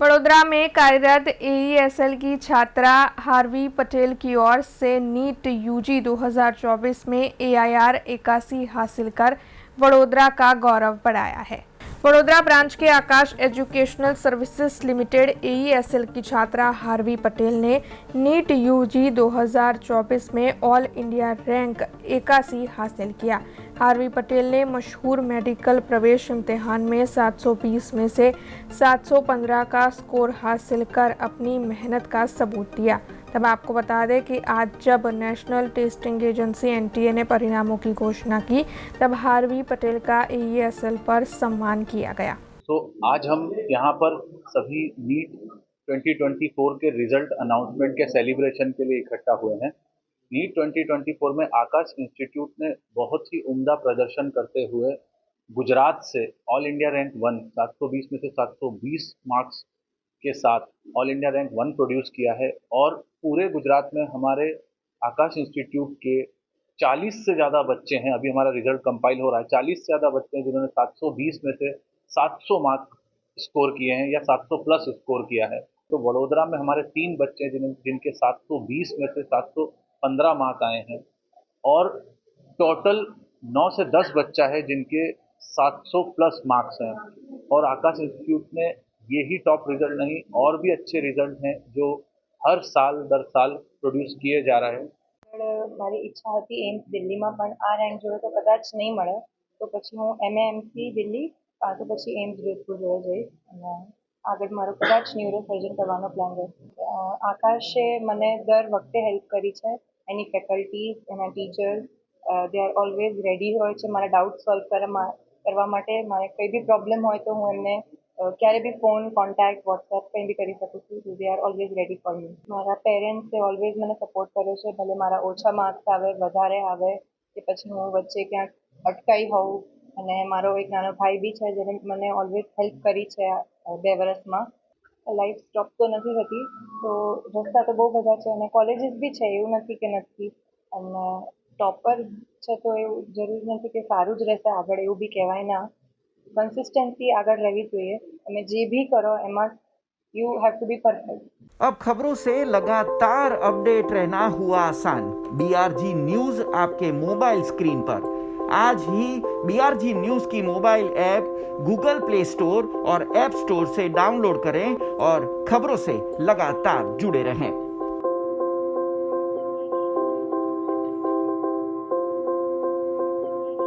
वडोदरा में कार्यरत एईएसएल की छात्रा हार्वी पटेल की ओर से नीट यूजी 2024 में एआईआर 81 हासिल कर वडोदरा का गौरव बढ़ाया है। वडोदरा ब्रांच के आकाश एजुकेशनल सर्विसेज लिमिटेड एईएसएल की छात्रा हार्वी पटेल ने नीट यूजी 2024 में ऑल इंडिया रैंक 81 हासिल किया। हार्वी पटेल ने मशहूर मेडिकल प्रवेश इम्तिहान में 720 में से 715 का स्कोर हासिल कर अपनी मेहनत का सबूत दिया। तब आपको बता दें कि आज जब नेशनल टेस्टिंग एजेंसी एनटीए ने परिणामों की घोषणा की, तब हार्वी पटेल का एईएसएल पर सम्मान किया गया। तो आज हम यहाँ पर सभी नीट 2024 के रिजल्ट अनाउंसमेंट के सेलिब्रेशन के लिए इकट्ठा हुए हैं। नीट 2024 में आकाश इंस्टीट्यूट ने बहुत ही उम्दा प्रदर्शन करते हुए गुजरात से ऑल इंडिया रैंक 1 720 में से 720 मार्क्स के साथ ऑल इंडिया रैंक 1 प्रोड्यूस किया है और पूरे गुजरात में हमारे आकाश इंस्टीट्यूट के 40 से ज़्यादा बच्चे हैं। अभी हमारा रिजल्ट कंपाइल हो रहा है। 40 से ज़्यादा बच्चे हैं जिन्होंने 720 में से 700 मार्क स्कोर किए हैं या 700 प्लस स्कोर किया है। तो वडोदरा में हमारे 3 बच्चे जिनके 720 में से 715 मार्क आए हैं और टोटल 9 से 10 बच्चा है जिनके 700 प्लस मार्क्स हैं। और आकाश इंस्टीट्यूट ने ये ही टॉप रिजल्ट नहीं, और भी अच्छे रिजल्ट हैं जो हर साल दर साल प्रोड्यूस किए जा रहे हैं। મારી ઈચ્છા હતી એમ્સ દિલ્હીમાં, પણ આ રેન્ક જોડે તો કદાચ નહીં મળે, તો પછી હું એમએએમસી દિલ્હી કાં તો પછી એમ્સ જોધપુર જોડે જઈશ અને આગળ મારો કદાચ ન્યુરો સર્જન કરવાનો પ્લાન રહેશે। આકાશે મને દર વખતે હેલ્પ કરી છે। એની ફેકલ્ટીઝ, એના teachers they are always ready હોય છે મારા ડાઉટ સોલ્વ કરવા માટે। મારે કંઈ બી પ્રોબ્લેમ હોય તો હું એમને ક્યારે બી ફોન, કોન્ટેક્ટ, વોટ્સએપ કંઈ બી કરી શકું છું। They are always ready for me. મારા પેરેન્ટ્સે ઓલવેઝ મને સપોર્ટ કર્યો છે, ભલે મારા ઓછા માર્ક્સ આવે, વધારે આવે કે પછી હું વચ્ચે ક્યાંક અટકાઈ હોઉં। અને મારો એક નાનો ભાઈ બી છે જેને મને ઓલવેઝ હેલ્પ કરી છે 2 વર્ષમાં। લાઈફ સ્ટોપ તો નથી થતી, તો રસ્તા તો બહુ બધા છે અને કોલેજીસ બી છે, એવું નથી કે નથી। અને ટોપર છે તો એવું જરૂરી નથી કે સારું જ રહેશે આગળ, એવું બી કહેવાય ના। कंसिस्टेंसी आगे रहनी चाहिए। તમે જે भी करो એમાં you have to be perfect. अब खबरों से लगातार अपडेट रहना हुआ आसान। बीआरजी न्यूज आपके मोबाइल स्क्रीन पर। आज ही बीआरजी न्यूज की mobile app Google Play Store और ऐप स्टोर से डाउनलोड करें और खबरों से लगातार जुड़े रहें।